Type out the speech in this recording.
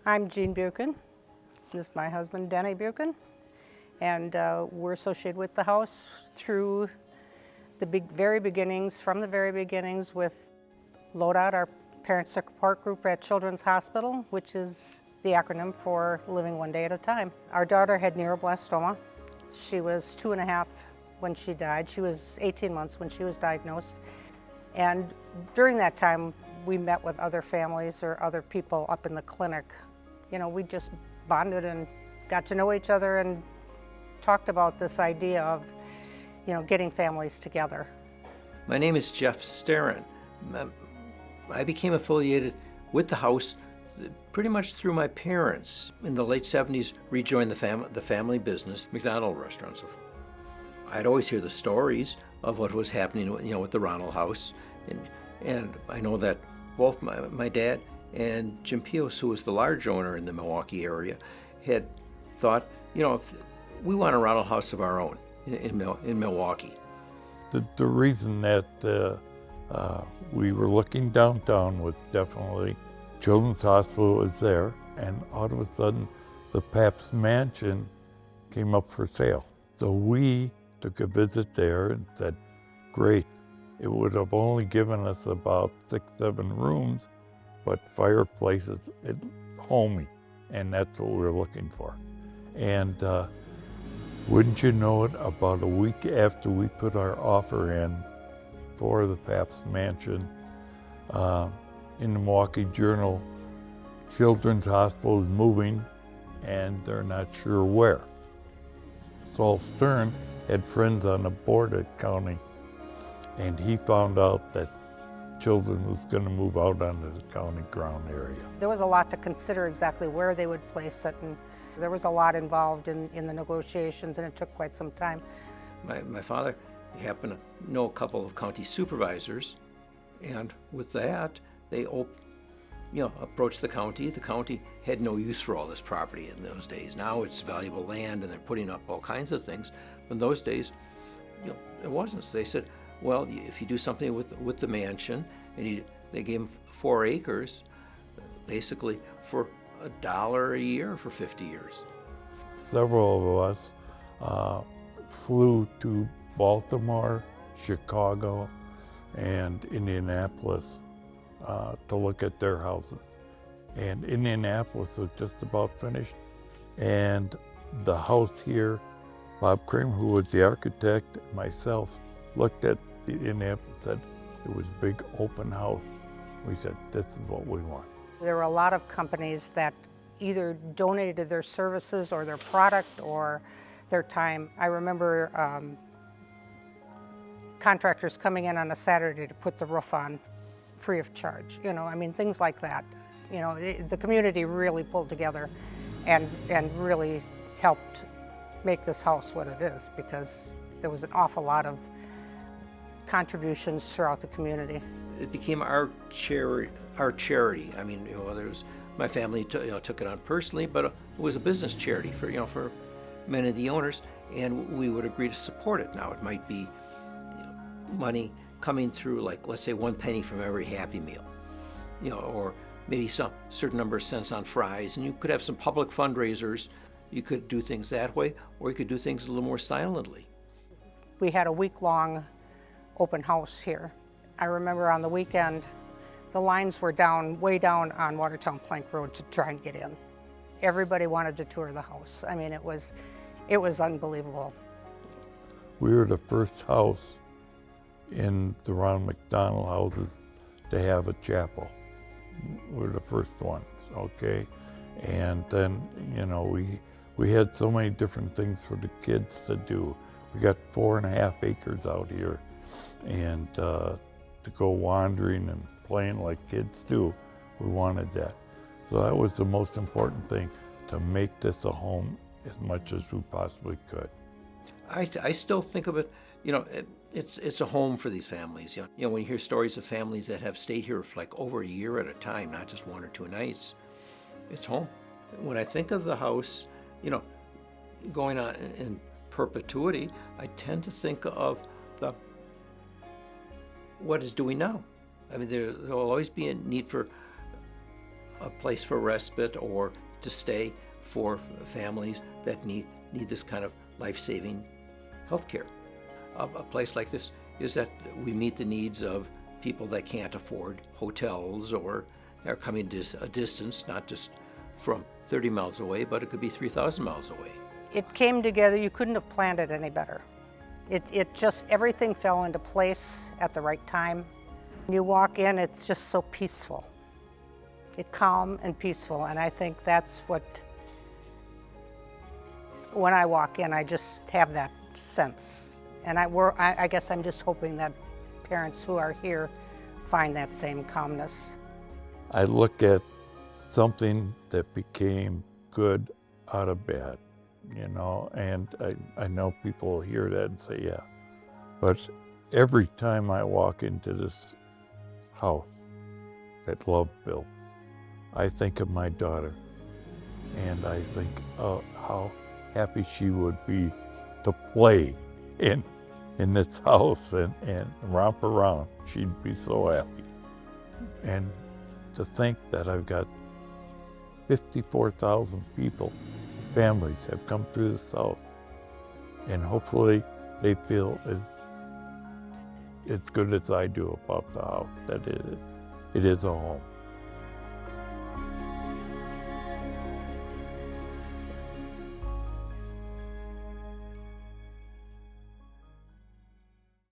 I'm Jean Buchan. This is my husband, Denny Buchan. And we're associated with the house through the very beginnings, from the very beginnings with LODOT, our parent support group at Children's Hospital, which is the acronym for Living One Day at a Time. Our daughter had neuroblastoma. She was 2.5 when she died. She was 18 months when she was diagnosed. And during that time, we met with other families or other people up in the clinic. You know, we just bonded and got to know each other and talked about this idea of, you know, getting families together. My name is Jeff Starren. I became affiliated with the house pretty much through my parents. In the late 70s, rejoined the family business, McDonald restaurants. I'd always hear the stories of what was happening, you know, with the Ronald House, and I know that both my dad and Jim Pios, who was the large owner in the Milwaukee area, had thought, you know, if we want a Ronald House of our own in Milwaukee. The reason that we were looking downtown was definitely Children's Hospital was there, and all of a sudden the Pabst Mansion came up for sale. So we took a visit there and said, great, it would have only given us about 6-7 rooms, but fireplaces, homey, and that's what we were looking for. And wouldn't you know it, about a week after we put our offer in for the Pabst Mansion, in the Milwaukee Journal, Children's Hospital is moving and they're not sure where. Saul Stern had friends on the board at county, and he found out that Children was going to move out onto the county ground area. There was a lot to consider exactly where they would place it, and there was a lot involved in the negotiations, and it took quite some time. My father happened to know a couple of county supervisors, and with that, they approached the county. The county had no use for all this property in those days. Now it's valuable land, and they're putting up all kinds of things. But in those days, it wasn't. So they said, well, if you do something with the mansion, and they gave him 4 acres, basically for $1 a year for 50 years. Several of us flew to Baltimore, Chicago, and Indianapolis to look at their houses. And Indianapolis was just about finished. And the house here, Bob Kramer, who was the architect, myself, looked at the Indianapolis and said, it was a big open house. We said, this is what we want. There were a lot of companies that either donated their services or their product or their time. I remember contractors coming in on a Saturday to put the roof on free of charge. You know, I mean, things like that. You know, the community really pulled together and really helped make this house what it is, because there was an awful lot of contributions throughout the community. It became our charity. I mean, you know, my family took it on personally, but it was a business charity for many of the owners, and we would agree to support it. Now, it might be money coming through, like, let's say 1 penny from every Happy Meal, or maybe some certain number of cents on fries, and you could have some public fundraisers. You could do things that way, or you could do things a little more silently. We had a week-long open house here. I remember on the weekend, the lines were way down on Watertown Plank Road to try and get in. Everybody wanted to tour the house. I mean, it was unbelievable. We were the first house in the Ronald McDonald houses to have a chapel. We were the first ones, okay? And then, we had so many different things for the kids to do. We got 4.5 acres out here, and to go wandering and playing like kids do, we wanted that. So that was the most important thing, to make this a home as much as we possibly could. I still think of it, it's a home for these families. When you hear stories of families that have stayed here for like over a year at a time, not just 1 or 2 nights, it's home. When I think of the house, going on in perpetuity, I tend to think of what is doing now. I mean, there will always be a need for a place for respite or to stay for families that need this kind of life-saving health care. A place like this is that we meet the needs of people that can't afford hotels or are coming a distance, not just from 30 miles away, but it could be 3,000 miles away. It came together, you couldn't have planned it any better. It just, everything fell into place at the right time. When you walk in, it's just so peaceful. It's calm and peaceful, and I think that's what, when I walk in, I just have that sense. And I guess I'm just hoping that parents who are here find that same calmness. I look at something that became good out of bad, you know, and I know people hear that and say, yeah. But every time I walk into this house that Love built, I think of my daughter, and I think of how happy she would be to play in this house and romp around. She'd be so happy. And to think that I've got 54,000 people, families have come through this house, and hopefully they feel as good as I do about the house, that it is a home.